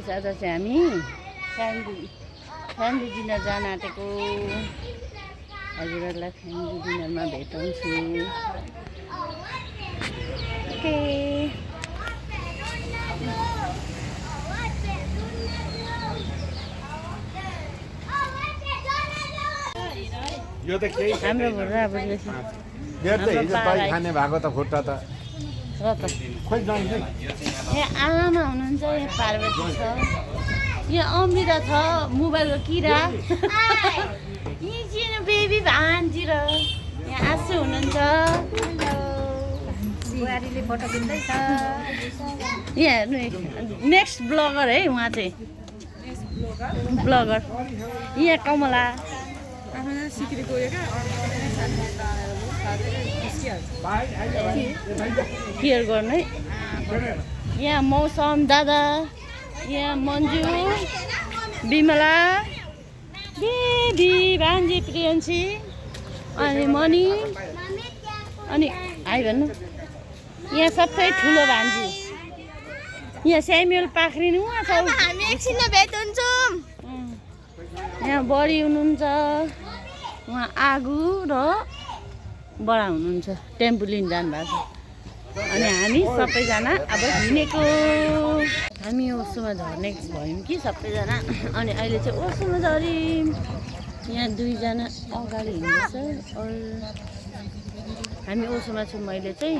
Guys आज चाहिँ हामी फ्यामिली डिनर जान आँटेको हजुरहरूलाई फ्यामिली डिनरमा भेटाउँछु ओके यो त केही हाम्रो भुरा अब मेरो त हिजो दही खाने भएको त खुट्टा त र त खोइ जान्छ यहाँ आमा हुनुहुन्छ यहाँ पार्वती छ यहाँ अमृता छ मोबाइलको किरा यी चाहिँ बेबी भान्जी र यहाँ आसु हुनुहुन्छ बुहारीले फोटो खिच्दैछ यहाँ हेर्नु नेक्स्ट ब्लगर है उहाँ चाहिँ ब्लगर यहाँ कमला सिक्री गयो केयर गर्नु है यहाँ मौसम दादा यहाँ मन्जु बिमला बेबी भान्जी प्रियन्सी अनि मणि अनि आइ भन्नु यहाँ सबै ठुलो भान्जी यहाँ स्यामुएल पाख्रिनु उहाँ छ हामी एकछिनमा भेट हुन्छौँ यहाँ बडी हुनुहुन्छ उहाँ आगु र बडा हुनुहुन्छ टेम्पो लिन जानुभएको छ अनि हामी सबैजना अब हिँडेको हामी ओसोमा झर्ने भयौँ कि सबैजना अनि अहिले चाहिँ ओसोमा झऱ्यौँ यहाँ दुईजना अगाडि हिँड्दैछ हामी ओसोमा छौँ मैले चाहिँ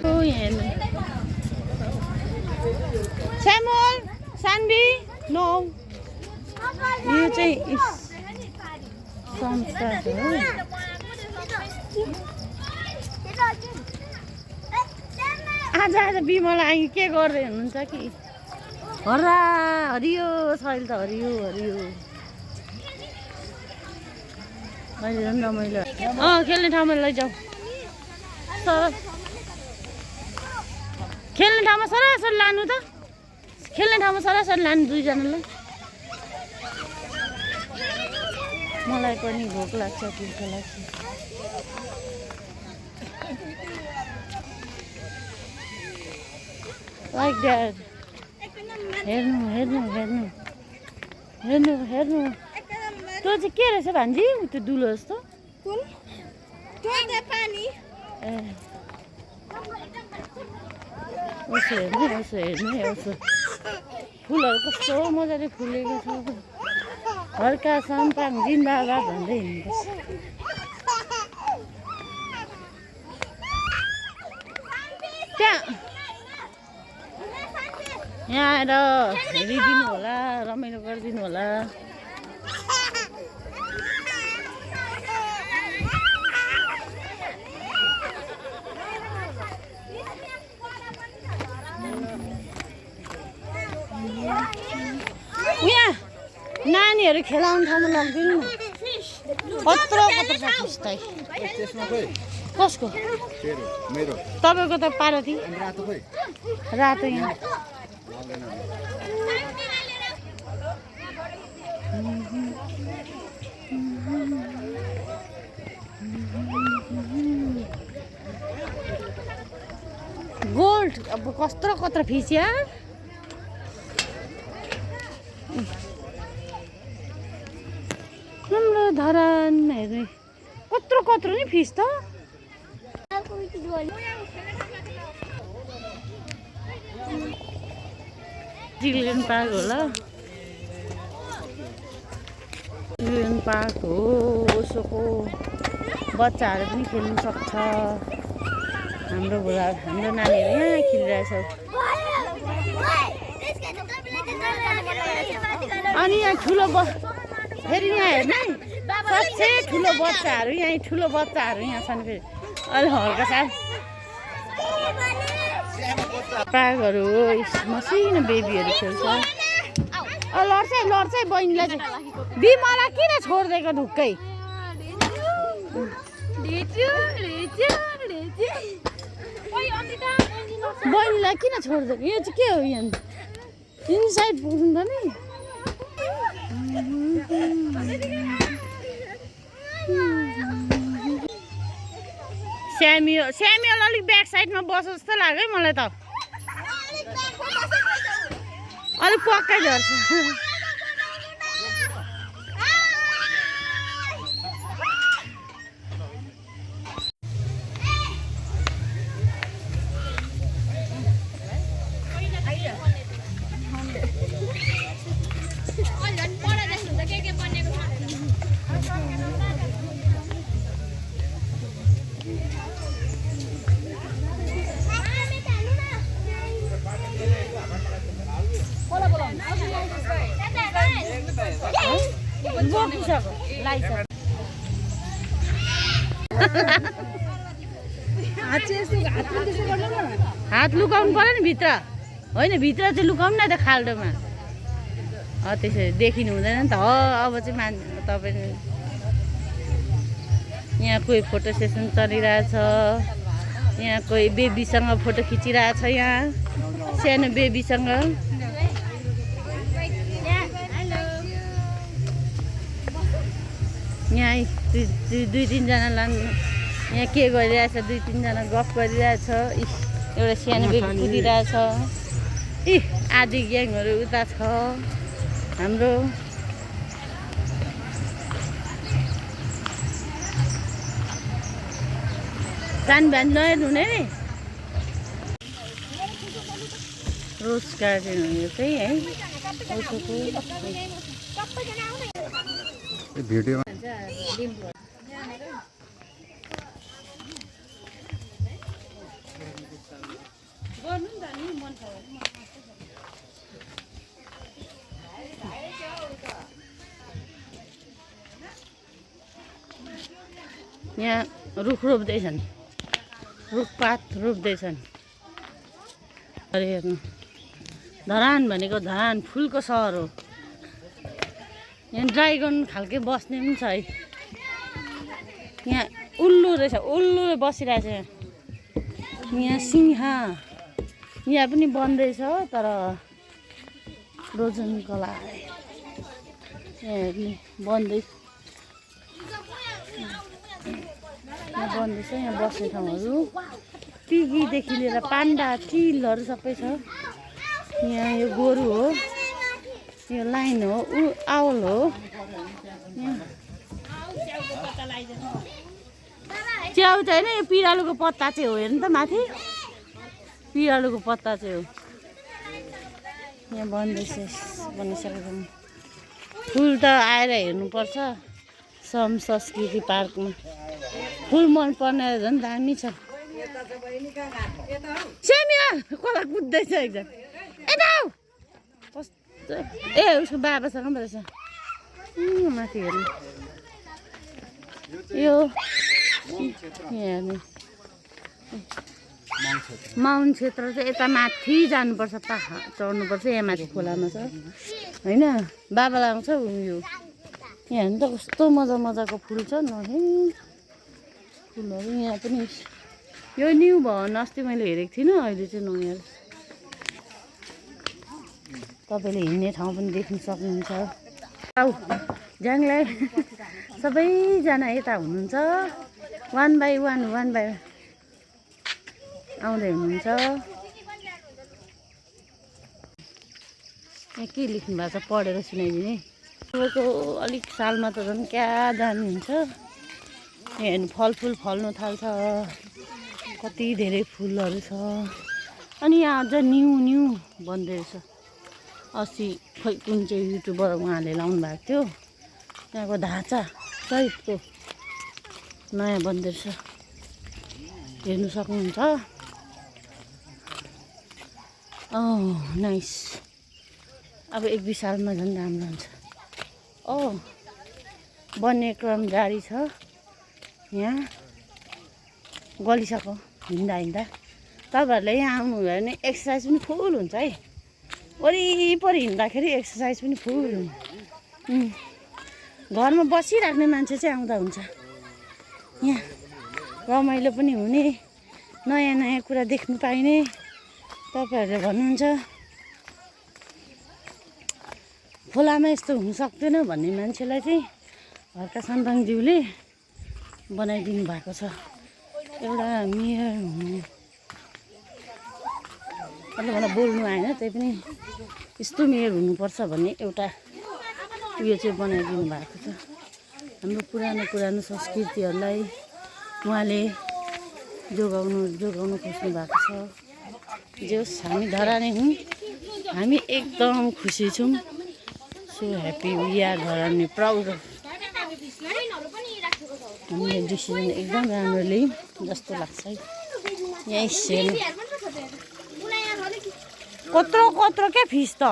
यहाँ हेर्नु स्यामुएल सान्वी नो यो चाहिँ संस्था छ आज बिमला आइ के गर्दै हुनुहुन्छ कि हर्रा हरियो छ अहिले त हरियो हरियो अहिले झन् रमाइलो खेल्ने ठाउँमा लैजाऊ सर खेल्ने ठाउँमा सरासरी लानु त खेल्ने ठाउँमा सरासरी लानु दुईजनालाई मलाई पनि भोक लाग्छ तिर्ख लाग्छ लाइक द्याट हेर्नु हेर्नु हेर्नु हेर्नु हेर्नु त्यो चाहिँ के रहेछ भान्जी त्यो दुलो जस्तो ए उसो हेर्नु उसो हेर्नु उसो फुलहरू कस्तो मजाले फुलेको छ हर्का सम्पाङ जिन्दाबाद भन्दै हिँड्नुपर्छ त्यहाँ यहाँ आएर हेरिदिनु होला रमाइलो गरिदिनु होला यहाँ नानीहरू खेलाउने ठाउँमा लगिदिनु न कत्रो कत्रो छ फिस्टाइ कसको तपाईँको त पार्वती रातो यहाँ गोल्ड अब कत्रो कत्रो फिस यार राम्रो धरान हेर्ने कत्रो कत्रो नि फिस त चिल्ड्रेन पार्क होला चिल्ड्रेन पार्क हो ओसोको बच्चाहरू पनि खेल्नु सक्छ हाम्रो नानीहरू यहाँ खेलिरहेछ अनि यहाँ ठुलो फेरि यहाँ हेर्नु सबसे ठुलो बच्चाहरू यहाँ ठुलो बच्चाहरू यहाँ छन् फेरि अहिले हल्का छ पार्कहरू मसिनो बेबीहरू खेल्छ लड्छ लड्छ बहिनीलाई चाहिँ बिमला किन छोडिदिएको ढुक्कै बहिनीलाई किन छोडिदिएको यो चाहिँ के हो यहाँ इनसाइड पुग्नु त नि स्यामुएल अलिक ब्याक साइडमा बस जस्तो लाग्यो है मलाई त अलिक पक्कै झर्छ हात लुकाउनु पर्यो नि भित्र होइन भित्र चाहिँ लुकाउनु न त खाल्डोमा त्यसरी देखिनु हुँदैन नि त अब चाहिँ तपाईँ यहाँ कोही फोटो सेसन चलिरहेछ यहाँ कोही बेबीसँग फोटो खिचिरहेछ यहाँ सानो बेबीसँग यहाँ दुई तिनजना यहाँ के गरिरहेछ दुई तिनजना गफ गरिरहेछ एउटा सानो बेबी कुदिरहेछ आदि ग्याङहरू उता छ हाम्रो कान भ्यान नहेर्नु हुने नि रोज गार्डन हो यो चाहिँ है भिडियोमा यहाँ रुख रोप्दैछन् रुखपात रोप्दैछन् अरे हेर्नु धरान भनेको धरान फुलको सहर हो यहाँ ड्राइगन खालके बस्ने पनि छ है यहाँ उल्लु रहेछ उल्लु बसिरहेछ यहाँ सिंह यहाँ पनि बन्दैछ तर रोजनको लागि यहाँ हेर्ने बन्दैछ यहाँ बन्दैछ यहाँ बस्ने ठाउँहरू पिगीदेखि लिएर पान्डा चिलहरू सबै छ यहाँ यो गोरु हो यो लाइन हो आउल हो च्याउ चाहिँ होइन यो पिरालुको पत्ता चाहिँ हो हेर्नु त माथि पिरालुको पत्ता चाहिँ हो यहाँ बन्दैछ बनिसकेको फुल त आएर हेर्नुपर्छ सम संस्कृति पार्कमा फुल मन पर्ने झन् दामी छ सेमिया कसलाई कुद्दैछ एकदम कस्तो ए उसको बाबासँग पो रहेछ माथि हेर्नु यो हेर्नु माउन्ट क्षेत्र चाहिँ यता माथि जानुपर्छ पाहाड चढ्नुपर्छ यहाँ माथि खोलामा छ होइन बाबालाई आउँछ यो यहाँ हेर्नु त कस्तो मजा मजाको फुल छ नहे फुलहरू यहाँ पनि यो न्यू भवन अस्ति मैले हेरेको थिइनँ अहिले चाहिँ नयाँ तपाईँले हिँड्ने ठाउँ पनि देख्न सक्नुहुन्छ आऊ ज्याङलाई सबैजना यता हुनुहुन्छ वान बाई वान आउँदै हुनुहुन्छ यहाँ के लेख्नु भएको छ पढेर सुनाइदिने तपाईँको अलिक सालमा त झन् क्या दामी हुन्छ यहाँ हेर्नु फलफुल फल्नु थाल्छ कति धेरै फुलहरू छ अनि यहाँ अझ न्यू बन्दै रहेछ अस्ति खै कुन चाहिँ युट्युबर उहाँले लाउनु भएको थियो त्यहाँको ढाँचा सहितको नयाँ बन्दै रहेछ हेर्नु सक्नुहुन्छ नाइस अब 1-2 सालमा झन् राम्रो हुन्छ बन्ने क्रम जारी छ यहाँ गलिसक्यो हिँड्दा तपाईँहरूले यहाँ आउनुभयो भने एक्सर्साइज पनि फुल हुन्छ है वरिपरि हिँड्दाखेरि एक्सर्साइज पनि फुल हुन्छ घरमा बसिराख्ने मान्छे चाहिँ आउँदा हुन्छ यहाँ रमाइलो पनि हुने नयाँ नयाँ कुरा देख्नु पाइने तपाईँहरूले भन्नुहुन्छ खोलामा यस्तो हुन सक्दैन भन्ने मान्छेलाई चाहिँ घरका सन्तानज्यूले बनाइदिनु भएको छ एउटा मेयर हुनु मतलब मलाई बोल्नु आएन, त्यही पनि यस्तो मेयर हुनुपर्छ भन्ने एउटा उयो चाहिँ बनाइदिनु भएको छ। हाम्रो पुरानो संस्कृतिहरूलाई उहाँले जोगाउनु खोज्नु भएको छ। जे होस् हामी धरानी हौँ, हामी एकदम खुसी छौँ। सो ह्याप्पी वी आर धरानी प्राउड। हामीले डिसिजन एकदम राम्रो लियौँ जस्तो लाग्छ है। यहीँ सेल कत्रो क्या फिस त,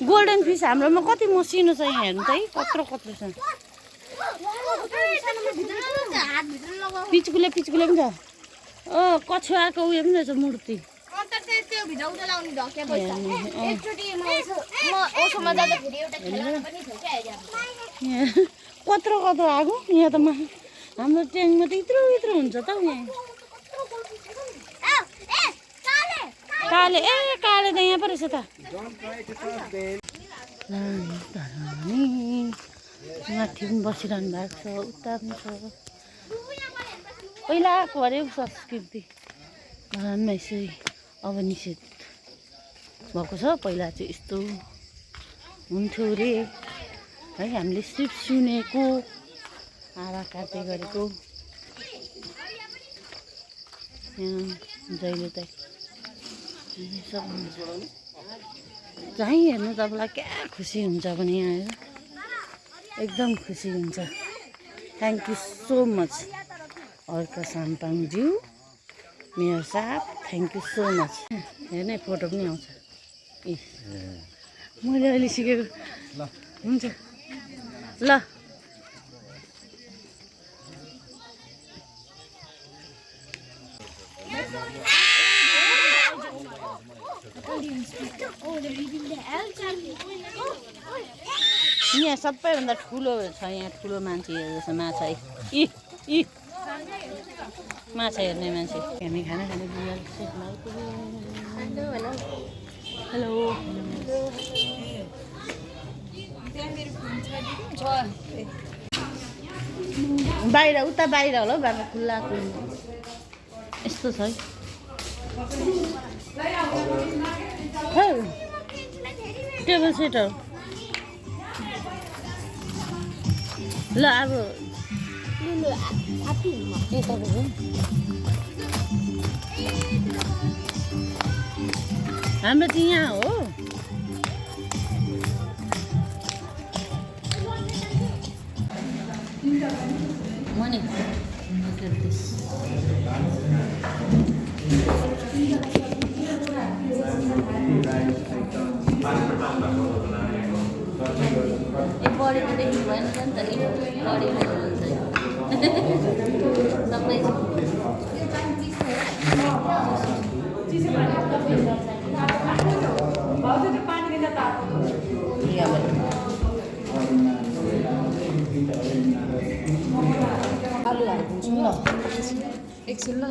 गोल्डन फिस हाम्रोमा कति मसिनो छ यहाँ हेर्नु त है, कत्रो छ। पिचकुले पनि छ। कछुवाको उयो पनि रहेछ मूर्ति। कत्रो आगो यहाँ त हाम्रो ट्याङमा त यत्रो हुन्छ त हौ यहाँ। काले त यहाँ पो रहेछ त। माथि पनि बसिरहनु भएको छ, उता पनि छ। पहिलाको अरे संस्कृति धरानमा यसरी अब निषेध भएको छ। पहिला चाहिँ यस्तो हुन्थ्यो अरे है, हामीले सिर्फ सुनेको, आरा काट्दै गरेको। यहाँ जहिले त सब हुन्छ। जहीँ हेर्नु तपाईँलाई क्या खुसी हुन्छ भने यहाँ आएर एकदम खुसी हुन्छ। थ्याङ्क यू सो मच अर्का साम्पाङज्यू, मेयर साहब, थ्याङ्क यू सो मच। हेर्ने फोटो पनि आउँछ। ए मैले अहिले सिकेको हुन्छ ल। यहाँ सबैभन्दा ठुलो छ, यहाँ ठुलो मान्छे हेर्दैछ माछा। यी माछा हेर्ने मान्छे। हामी खाना खाने हेलो बाहिर उता बाहिर होला हौ बाबा, खुल्ला यस्तो छ है। टेबल सेटर ल। अब हाम्रो चाहिँ यहाँ हो। मनी बडी त देख्नु भएन नि त, बडी हुन्छ सबै। आलु हालिदिन्छु ल एकछिन ल।